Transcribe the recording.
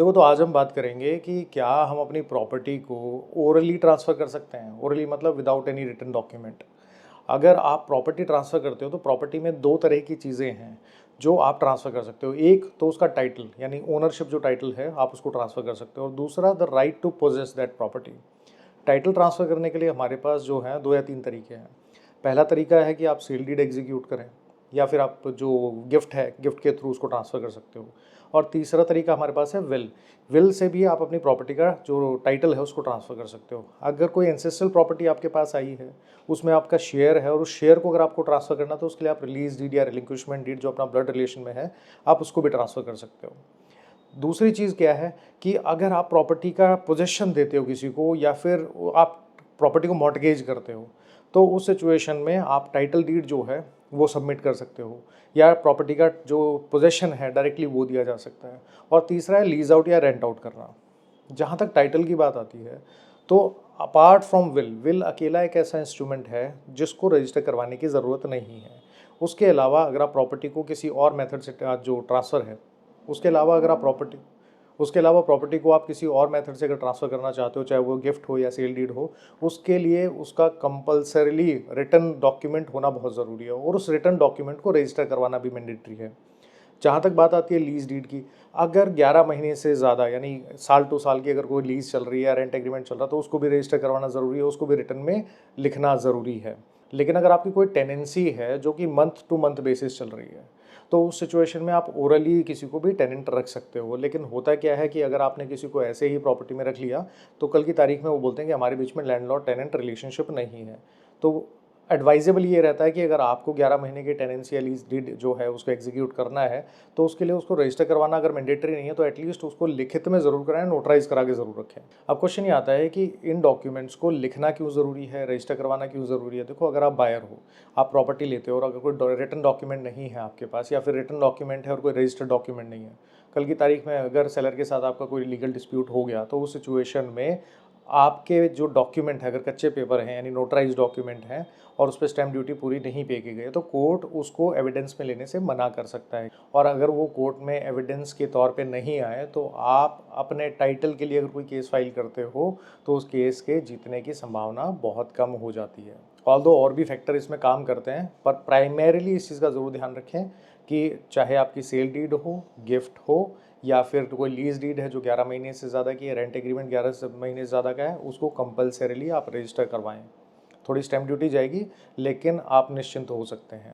देखो, तो आज हम बात करेंगे कि क्या हम अपनी प्रॉपर्टी को ओरली ट्रांसफ़र कर सकते हैं। ओरली मतलब विदाउट एनी रिटन डॉक्यूमेंट। अगर आप प्रॉपर्टी ट्रांसफ़र करते हो तो प्रॉपर्टी में दो तरह की चीज़ें हैं जो आप ट्रांसफ़र कर सकते हो। एक तो उसका टाइटल यानी ओनरशिप जो टाइटल है आप उसको ट्रांसफ़र कर सकते हो, और दूसरा the right to possess that property. Title transfer करने के लिए हमारे पास जो है 2 या 3 तरीके हैं। पहला तरीका है कि आप सील डीड एग्जीक्यूट करें, या फिर आप जो गिफ्ट है, गिफ्ट के थ्रू उसको ट्रांसफ़र कर सकते हो। और तीसरा तरीका हमारे पास है विल। विल से भी आप अपनी प्रॉपर्टी का जो टाइटल है उसको ट्रांसफ़र कर सकते हो। अगर कोई एंसेस्ट्रल प्रॉपर्टी आपके पास आई है, उसमें आपका शेयर है, और उस शेयर को अगर आपको ट्रांसफ़र करना तो उसके लिए आप रिलीज़ डीड या रिलिंक्विशमेंट डीड जो अपना ब्लड रिलेशन में है, आप उसको भी ट्रांसफ़र कर सकते हो। दूसरी चीज़ क्या है कि अगर आप प्रॉपर्टी का पोजेसन देते हो किसी को, या फिर आप प्रॉपर्टी को मॉर्टगेज करते हो, तो उस सिचुएशन में आप टाइटल डीड जो है वो सबमिट कर सकते हो, या प्रॉपर्टी का जो पोजेसन है डायरेक्टली वो दिया जा सकता है। और तीसरा है लीज आउट या रेंट आउट करना। जहाँ तक टाइटल की बात आती है, तो अपार्ट फ्रॉम विल, विल अकेला एक ऐसा इंस्ट्रूमेंट है जिसको रजिस्टर करवाने की ज़रूरत नहीं है। उसके अलावा अगर आप प्रॉपर्टी को किसी और मेथड से जो ट्रांसफ़र है, उसके अलावा अगर आप प्रॉपर्टी को आप किसी और मेथड से अगर ट्रांसफ़र करना चाहते हो, चाहे वो गिफ्ट हो या सेल डीड हो, उसके लिए उसका कंपल्सरीली रिटन डॉक्यूमेंट होना बहुत ज़रूरी है, और उस रिटन डॉक्यूमेंट को रजिस्टर करवाना भी मैंडेटरी है। जहाँ तक बात आती है लीज़ डीड की, अगर 11 महीने से ज़्यादा यानी साल टू साल की अगर कोई लीज़ चल रही है या रेंट एग्रीमेंट चल रहा है, तो उसको भी रजिस्टर करवाना ज़रूरी है, उसको भी रिटन में लिखना ज़रूरी है। लेकिन अगर आपकी कोई टेनेंसी है जो कि मंथ टू मंथ बेसिस चल रही है, तो उस सिचुएशन में आप ओरली किसी को भी टेनेंट रख सकते हो। लेकिन होता क्या है कि अगर आपने किसी को ऐसे ही प्रॉपर्टी में रख लिया, तो कल की तारीख में वो बोलते हैं कि हमारे बीच में लैंडलॉर्ड टेनेंट रिलेशनशिप नहीं है। तो एडवाइजेबल ये रहता है कि अगर आपको 11 महीने की टेनेंसी या लीज डीड जो है उसको एग्जीक्यूट करना है, तो उसके लिए उसको रजिस्टर करवाना अगर मैंडेटरी नहीं है, तो एटलीस्ट उसको लिखित में ज़रूर कराएं, नोटराइज करा के ज़रूर रखें। अब क्वेश्चन ये आता है कि इन डॉक्यूमेंट्स को लिखना क्यों ज़रूरी है, रजिस्टर करवाना क्यों ज़रूरी है। देखो, अगर आप बायर हो, आप प्रॉपर्टी लेते हो, और अगर कोई रिटन डॉक्यूमेंट नहीं है आपके पास, या फिर रिटन डॉक्यूमेंट है और कोई रजिस्टर्ड डॉक्यूमेंट नहीं है, कल की तारीख में अगर सेलर के साथ आपका कोई लीगल डिस्प्यूट हो गया, तो उस सिचुएशन में आपके जो डॉक्यूमेंट है, अगर कच्चे पेपर हैं यानी नोटराइज डॉक्यूमेंट हैं, और उस पर स्टैम्प ड्यूटी पूरी नहीं पे की गई, तो कोर्ट उसको एविडेंस में लेने से मना कर सकता है। और अगर वो कोर्ट में एविडेंस के तौर पे नहीं आए, तो आप अपने टाइटल के लिए अगर कोई केस फाइल करते हो, तो उस केस के जीतने की संभावना बहुत कम हो जाती है। ऑल्दो और भी फैक्टर इसमें काम करते हैं, पर प्राइमरीली इस चीज़ का ज़रूर ध्यान रखें कि चाहे आपकी सेल डीड हो, गिफ्ट हो, या फिर कोई लीज डीड है जो 11 महीने से ज़्यादा की है, रेंट एग्रीमेंट 11 महीने से ज़्यादा का है, उसको कंपल्सरीली आप रजिस्टर करवाएं। थोड़ी स्टैम्प ड्यूटी जाएगी, लेकिन आप निश्चिंत हो सकते हैं।